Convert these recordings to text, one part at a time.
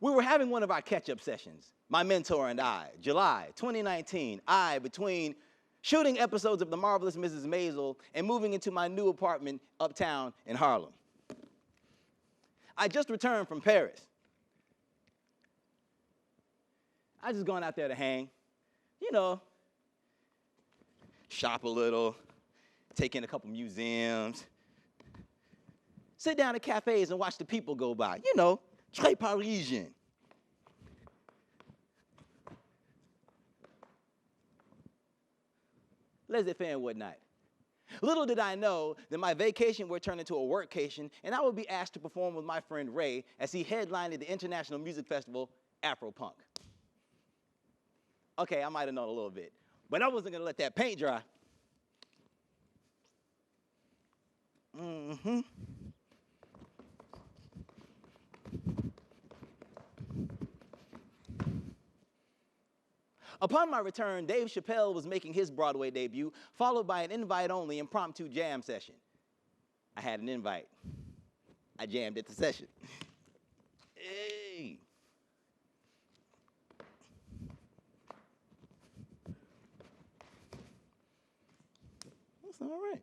We were having one of our catch-up sessions, my mentor and I, July 2019, between shooting episodes of The Marvelous Mrs. Maisel and moving into my new apartment uptown in Harlem. I just returned from Paris. I just gone out there to hang, you know, shop a little, take in a couple museums, sit down at cafes and watch the people go by, you know, très Parisian. Laissez-faire and whatnot. Little did I know that my vacation would turn into a workcation, and I would be asked to perform with my friend Ray as he headlined the International Music Festival, Afropunk. Okay, I might have known a little bit, but I wasn't gonna let that paint dry. Upon my return, Dave Chappelle was making his Broadway debut, followed by an invite-only impromptu jam session. I had an invite. I jammed at the session. Hey. That's all right.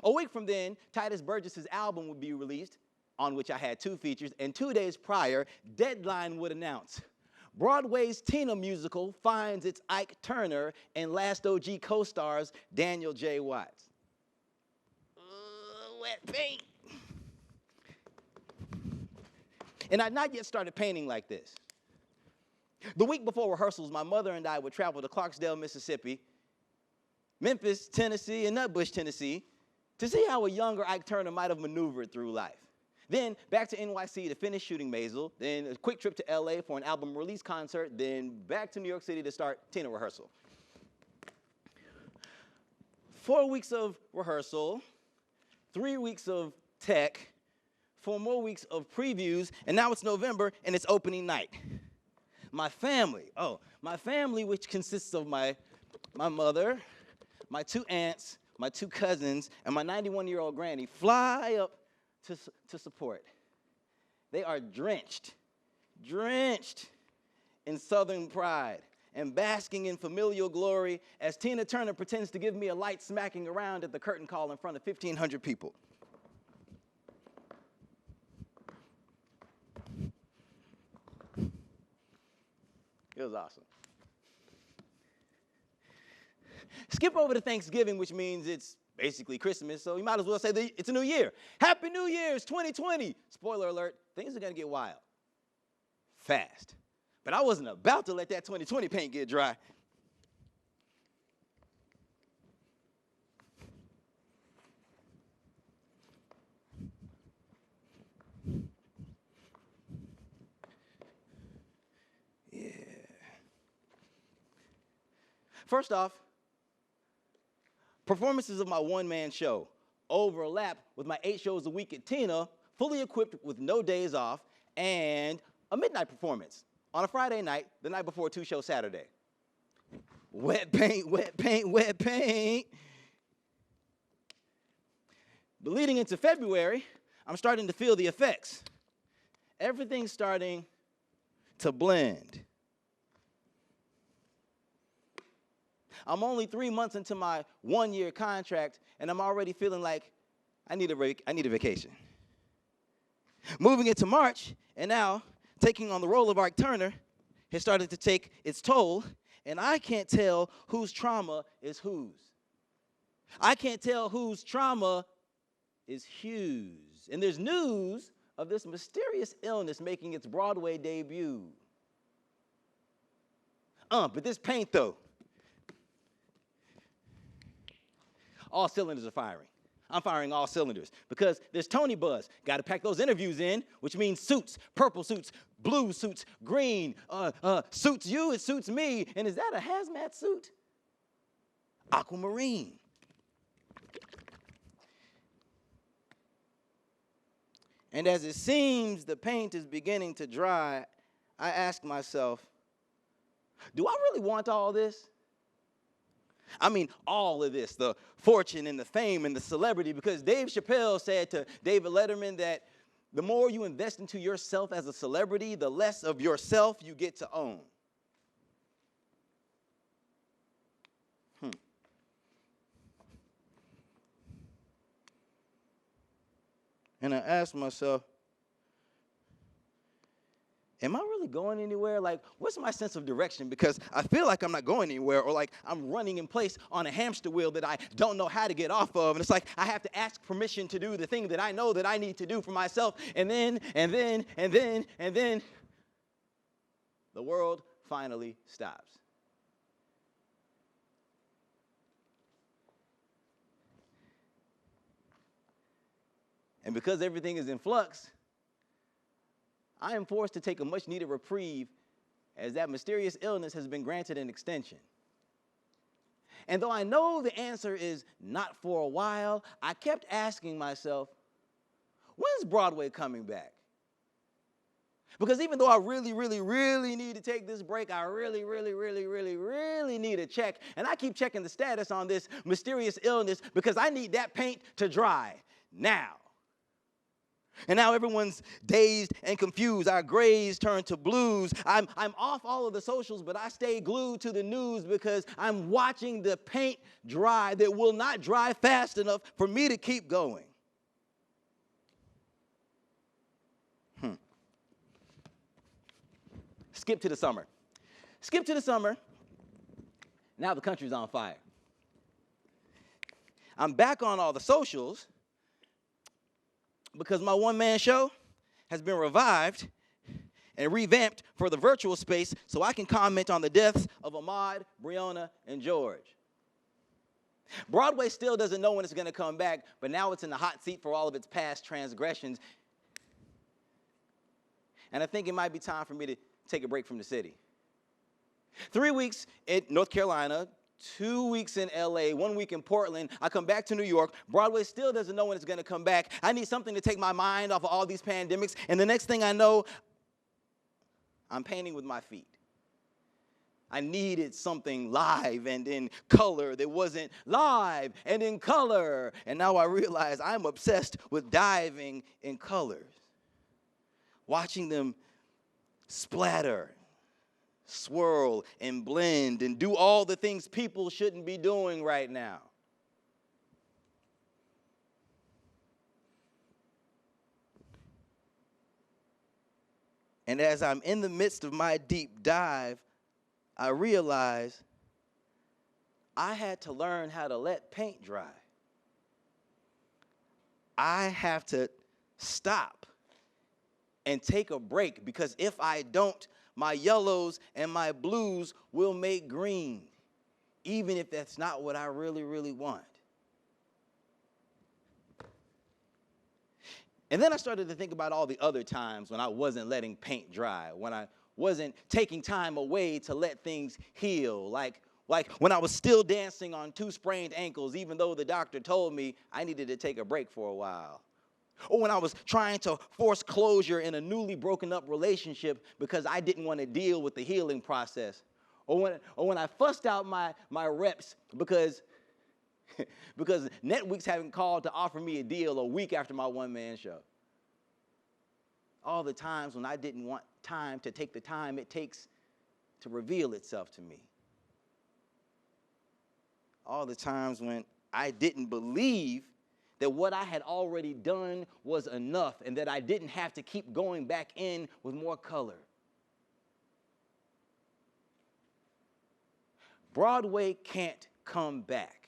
A week from then, Titus Burgess's album would be released, on which I had 2 features, and 2 days prior, Deadline would announce, Broadway's Tina musical finds its Ike Turner and Last OG co-stars Daniel J. Watts. Wet paint. And I'd not yet started painting like this. The week before rehearsals, my mother and I would travel to Clarksdale, Mississippi, Memphis, Tennessee, and Nutbush, Tennessee, to see how a younger Ike Turner might have maneuvered through life. Then back to NYC to finish shooting Maisel, then a quick trip to LA for an album release concert, then back to New York City to start Tina rehearsal. 4 weeks of rehearsal, 3 weeks of tech, 4 more weeks of previews, and now it's November and it's opening night. My family, which consists of my mother, my 2 aunts, my 2 cousins, and my 91-year-old granny, fly up to support. They are drenched in Southern pride and basking in familial glory as Tina Turner pretends to give me a light smacking around at the curtain call in front of 1,500 people. It was awesome. Skip over to Thanksgiving, which means it's basically Christmas, so you might as well say that it's a new year. Happy New Year's 2020. Spoiler alert, things are gonna get wild. Fast. But I wasn't about to let that 2020 paint get dry. Yeah. First off, performances of my one-man show overlap with my 8 shows a week at Tina, fully equipped with no days off, and a midnight performance on a Friday night, the night before a 2-show Saturday. Wet paint, wet paint, wet paint. But leading into February, I'm starting to feel the effects. Everything's starting to blend. I'm only 3 months into my 1-year contract, and I'm already feeling like I need a vacation. Moving into March, and now taking on the role of Ike Turner has started to take its toll, and I can't tell whose trauma is whose. I can't tell whose trauma is whose. And there's news of this mysterious illness making its Broadway debut. But this paint, though, all cylinders are firing. I'm firing all cylinders because there's Tony buzz. Got to pack those interviews in, which means suits, purple suits, blue suits, green, suits you, it suits me. And is that a hazmat suit? Aquamarine. And as it seems the paint is beginning to dry, I ask myself, do I really want all this? I mean, all of this, the fortune and the fame and the celebrity, because Dave Chappelle said to David Letterman that The more you invest into yourself as a celebrity, the less of yourself you get to own. And I asked myself, am I really going anywhere? Like, what's my sense of direction? Because I feel like I'm not going anywhere, or like I'm running in place on a hamster wheel that I don't know how to get off of. And it's like I have to ask permission to do the thing that I know that I need to do for myself. And then, the world finally stops. And because everything is in flux, I am forced to take a much-needed reprieve as that mysterious illness has been granted an extension. And though I know the answer is not for a while, I kept asking myself, when's Broadway coming back? Because even though I really need to take this break, I really need a check. And I keep checking the status on this mysterious illness because I need that paint to dry now. And now everyone's dazed and confused. Our grays turn to blues. I'm off all of the socials, but I stay glued to the news because I'm watching the paint dry that will not dry fast enough for me to keep going. Skip to the summer. Skip to the summer. Now the country's on fire. I'm back on all the socials because my one-man show has been revived and revamped for the virtual space so I can comment on the deaths of Ahmaud, Breonna, and George. Broadway still doesn't know when it's going to come back, but now it's in the hot seat for all of its past transgressions. And I think it might be time for me to take a break from the city. 3 weeks in North Carolina, 2 weeks in LA, 1 week in Portland. I come back to New York. Broadway still doesn't know when it's going to come back. I need something to take my mind off of all these pandemics. And the next thing I know, I'm painting with my feet. I needed something live and in color that wasn't live and in color. And now I realize I'm obsessed with diving in colors, watching them splatter, swirl, and blend, and do all the things people shouldn't be doing right now. And as I'm in the midst of my deep dive, I realize I had to learn how to let paint dry. I have to stop and take a break, because if I don't, my yellows and my blues will make green, even if that's not what I really want. And then I started to think about all the other times when I wasn't letting paint dry, when I wasn't taking time away to let things heal, like when I was still dancing on 2 sprained ankles, even though the doctor told me I needed to take a break for a while. Or when I was trying to force closure in a newly broken up relationship because I didn't want to deal with the healing process. Or when I fussed out my reps because Netweeks haven't called to offer me a deal a week after my one-man show. All the times when I didn't want time to take the time it takes to reveal itself to me. All the times when I didn't believe that what I had already done was enough and that I didn't have to keep going back in with more color. Broadway can't come back.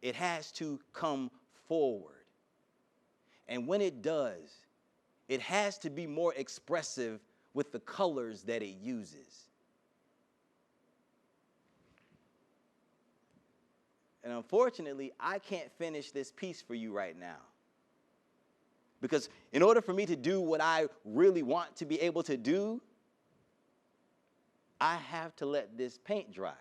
It has to come forward. And when it does, it has to be more expressive with the colors that it uses. And unfortunately, I can't finish this piece for you right now. Because in order for me to do what I really want to be able to do, I have to let this paint dry.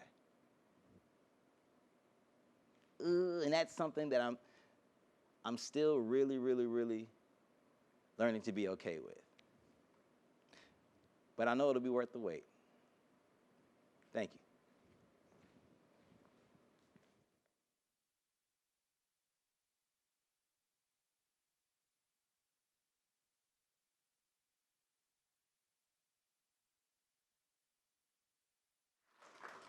And that's something that I'm still really learning to be okay with. But I know it'll be worth the wait. Thank you.